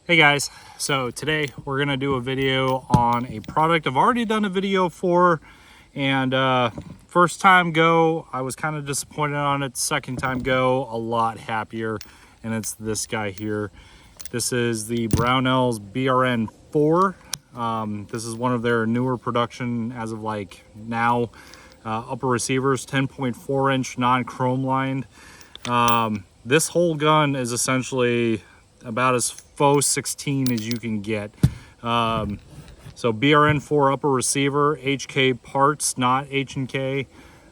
Hey guys, so today we're gonna do a video on a product I've already done a video for, and first time go I was kind of disappointed on it. Second time go, a lot happier, and it's this guy here. This is the Brownell's BRN-4. This is one of their newer production as of like now upper receivers, 10.4 inch non-chrome lined. This whole gun is essentially about as faux 16 as you can get. So BRN-4 upper receiver, HK parts, not H&K,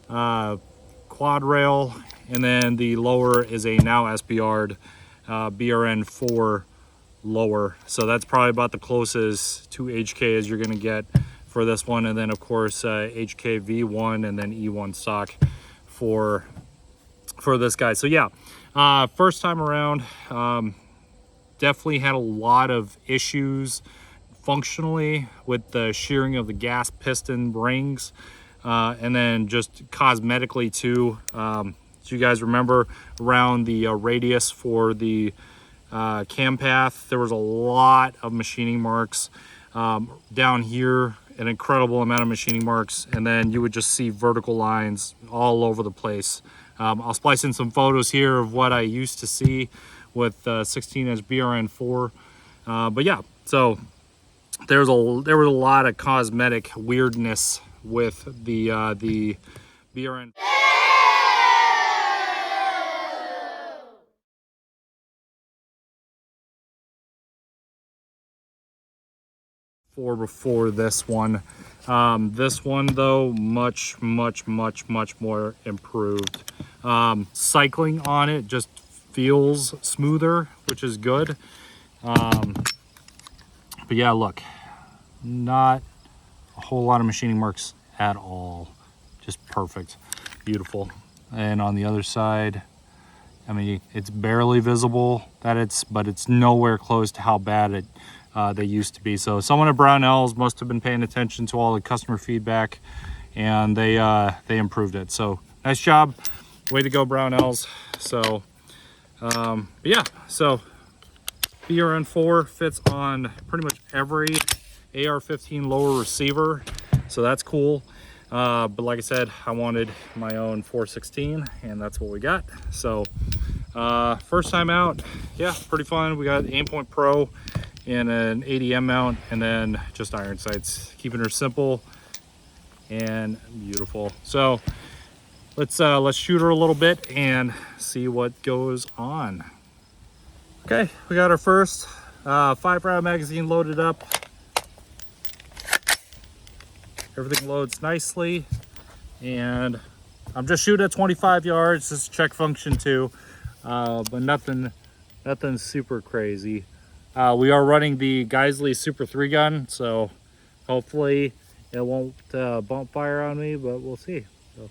quad rail, and then the lower is a now SBR'd BRN-4 lower. So that's probably about the closest to HK as you're gonna get for this one. And then of course HK V1 and then E1 stock for this guy. So yeah, first time around, definitely had a lot of issues functionally with the shearing of the gas piston rings, and then just cosmetically too. So you guys remember around the radius for the cam path, there was a lot of machining marks. Down here, an incredible amount of machining marks, and then you would just see vertical lines all over the place. I'll splice in some photos here of what I used to see with 16-inch BRN-4, but yeah, so there was a lot of cosmetic weirdness with the BRN. Before this one. This one though, much more improved. Cycling on it just feels smoother, which is good. But yeah, look, not a whole lot of machining marks at all. Just perfect, beautiful. And on the other side, I mean, it's barely visible but it's nowhere close to how bad they used to be. So someone at Brownell's must have been paying attention to all the customer feedback, and they improved it. So nice job, way to go, Brownell's. So but yeah, so BRN-4 fits on pretty much every AR-15 lower receiver, so that's cool. But like I said, I wanted my own 416, and that's what we got. So first time out, yeah, pretty fun. We got Aimpoint Pro and an ADM mount, and then just iron sights, keeping her simple and beautiful. So let's shoot her a little bit and see what goes on. Okay, we got our first 5-round magazine loaded up. Everything loads nicely, and I'm just shooting at 25 yards. This is check function too, but nothing super crazy. We are running the Geisley Super 3 gun, so hopefully it won't bump fire on me, but we'll see. So.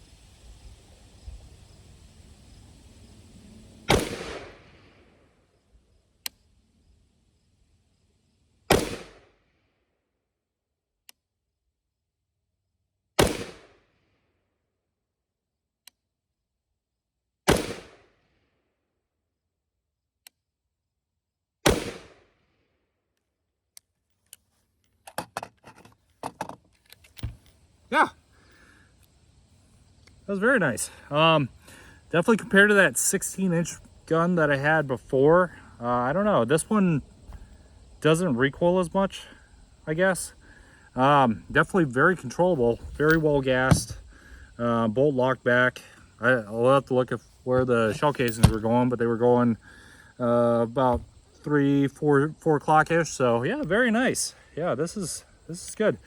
Yeah, that was very nice. Definitely compared to that 16-inch gun that I had before, I don't know, this one doesn't recoil as much, I guess. Definitely very controllable, very well gassed, bolt lock back. I'll have to look at where the shell casings were going, but they were going about 4 o'clock-ish. So yeah, very nice. Yeah, this is good.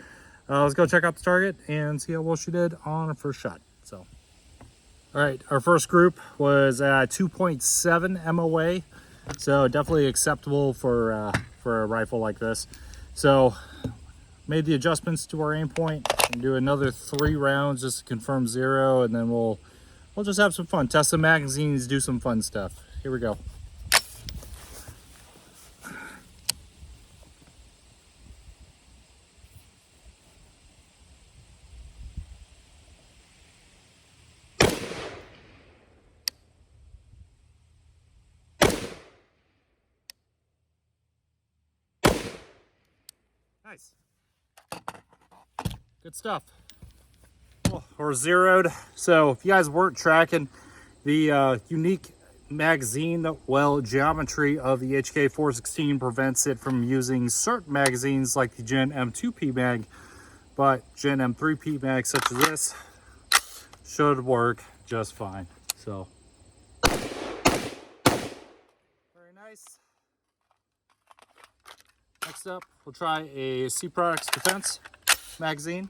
Let's go check out the target and see how well she did on her first shot. So, all right, our first group was 2.7 MOA, so definitely acceptable for a rifle like this. So, made the adjustments to our aim point and do another 3 rounds just to confirm 0, and then we'll just have some fun, test some magazines, do some fun stuff. Here we go. Nice. Good stuff. Well, we're zeroed. So if you guys weren't tracking the unique magazine, well, geometry of the HK416 prevents it from using certain magazines like the Gen M2P mag, but Gen M3P mag such as this should work just fine. So very nice. Next up, we'll try a C Products Defense magazine.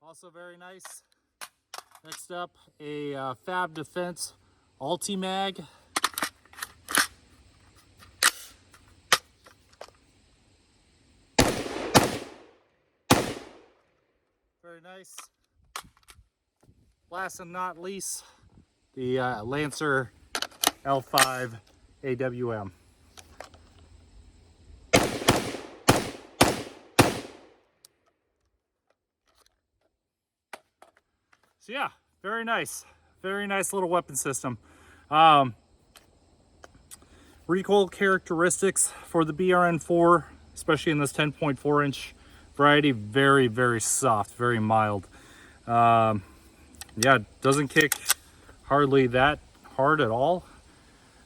Also very nice. Next up, a Fab Defense Ulti-Mag. Very nice. Last and not least, the Lancer L5 AWM. So yeah, very nice little weapon system. Recoil characteristics for the BRN-4, especially in this 10.4 inch variety, very soft, very mild. Yeah, it doesn't kick hardly that hard at all.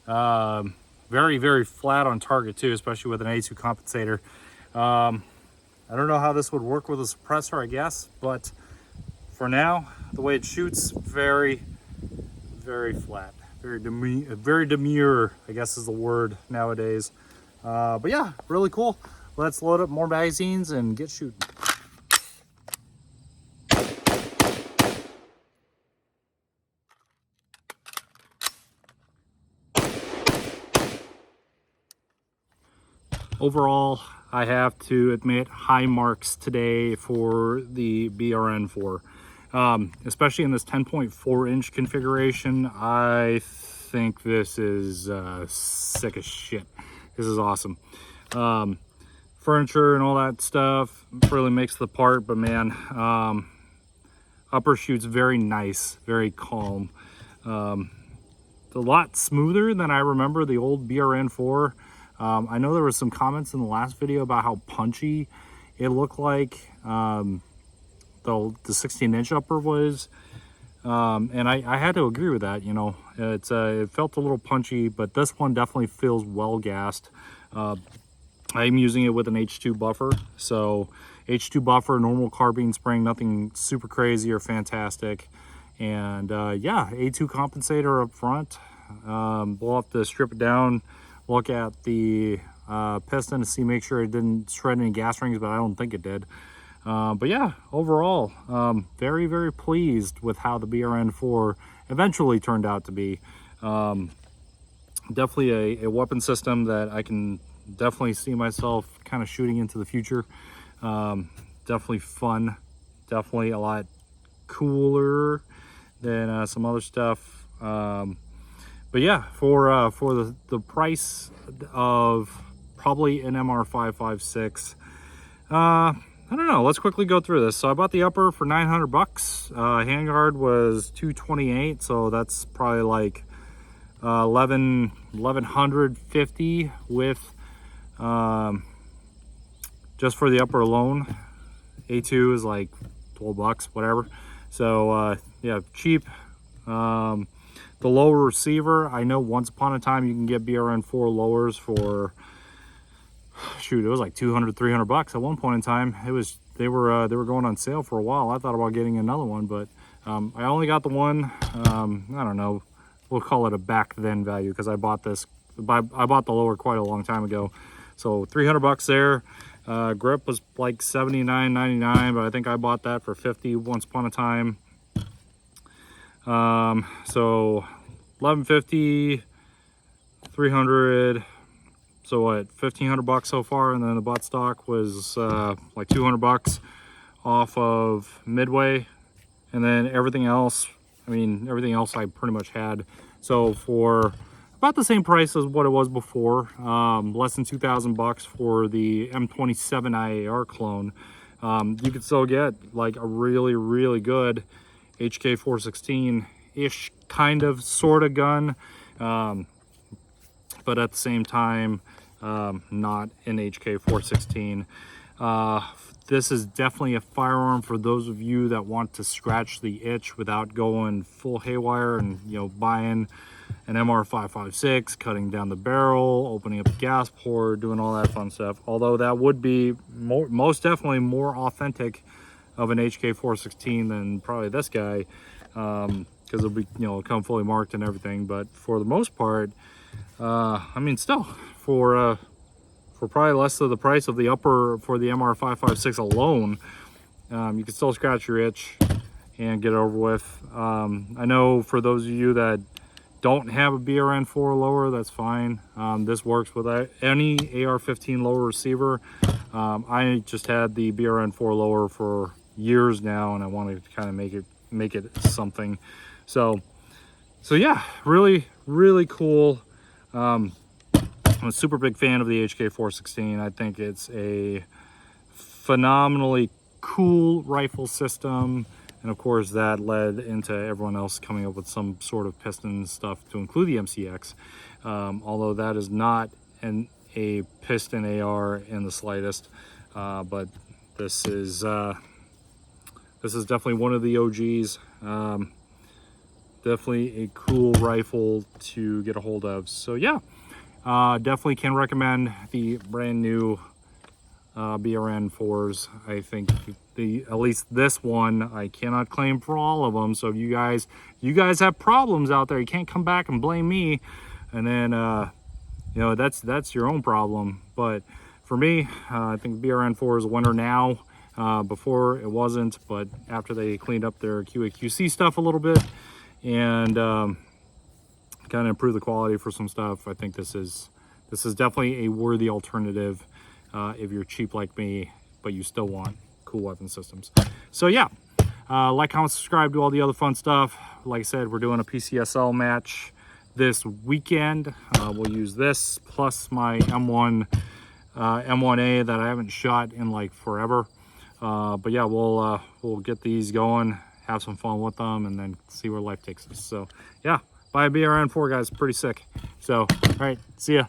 Very flat on target too, especially with an A2 compensator. I don't know how this would work with a suppressor, I guess, but for now, the way it shoots, very flat, very demure, I guess is the word nowadays. But yeah, really cool. Let's load up more magazines and get shooting. Overall, I have to admit, high marks today for the BRN-4. Especially in this 10.4 inch configuration, I think this is sick as shit. This is awesome. Furniture and all that stuff really makes the part, but man, upper shoots very nice, very calm. A lot smoother than I remember the old BRN-4. I know there was some comments in the last video about how punchy it looked like the 16-inch upper was, and I had to agree with that. You know, it felt a little punchy, but this one definitely feels well gassed. I'm using it with an H2 buffer, so H2 buffer, normal carbine spring, nothing super crazy or fantastic. And yeah, A2 compensator up front. We'll have to strip it down, look at the piston to see, make sure it didn't shred any gas rings, but I don't think it did. But yeah, overall, very pleased with how the BRN-4 eventually turned out to be. Definitely a weapon system that I can definitely see myself kind of shooting into the future. Definitely fun, definitely a lot cooler than some other stuff. But yeah, for the price of probably an MR556, I don't know. Let's quickly go through this. So I bought the upper for 900 bucks. Handguard was 228, so that's probably like 1150 with just for the upper alone. A2 is like 12 bucks, whatever. So yeah, cheap. The lower receiver, I know once upon a time you can get BRN-4 lowers for, shoot, it was like 200, 300 bucks at one point in time. It was, they were going on sale for a while. I thought about getting another one, but I only got the one. I don't know, we'll call it a back then value, because I bought this, I bought the lower quite a long time ago. So 300 bucks there. Grip was like $79.99, but I think I bought that for 50 once upon a time. So 1150, 300, so what, 1500 bucks so far. And then the butt stock was like 200 bucks off of Midway. And then everything else, I mean, everything else I pretty much had. So for about the same price as what it was before, less than 2,000 bucks for the M27 IAR clone. You could still get like a really good HK416-ish kind of sort of gun. but at the same time, not an HK416. This is definitely a firearm for those of you that want to scratch the itch without going full haywire and, you know, buying an MR556, cutting down the barrel, opening up the gas port, doing all that fun stuff. Although that would be most definitely more authentic of an HK416 than probably this guy, because it'll be, you know, come fully marked and everything. But for the most part, I mean, still for probably less of the price of the upper for the MR556 alone, you can still scratch your itch and get it over with. I know for those of you that don't have a BRN-4 lower, that's fine. This works with any AR-15 lower receiver. I just had the BRN-4 lower for years now, and I wanted to kind of make it something. So yeah, really cool. I'm a super big fan of the HK416. I think it's a phenomenally cool rifle system. And of course, that led into everyone else coming up with some sort of piston stuff to include the MCX. Although that is not a piston AR in the slightest. But this is definitely one of the OGs. Definitely a cool rifle to get a hold of. So yeah, definitely can recommend the brand new BRN-4s. I think at least this one, I cannot claim for all of them. So if you guys have problems out there, you can't come back and blame me, and then you know, that's your own problem. But for me, I think BRN-4 is a winner now. Before it wasn't, but after they cleaned up their QA/QC stuff a little bit and kind of improved the quality for some stuff, I think this is definitely a worthy alternative if you're cheap like me, but you still want cool weapon systems. So yeah, like, comment, subscribe, do all the other fun stuff. Like I said, we're doing a PCSL match this weekend. We'll use this plus my M1A that I haven't shot in like forever. But yeah, we'll get these going, have some fun with them, and then see where life takes us. So yeah, buy a BRN-4, guys, pretty sick. So all right, see ya.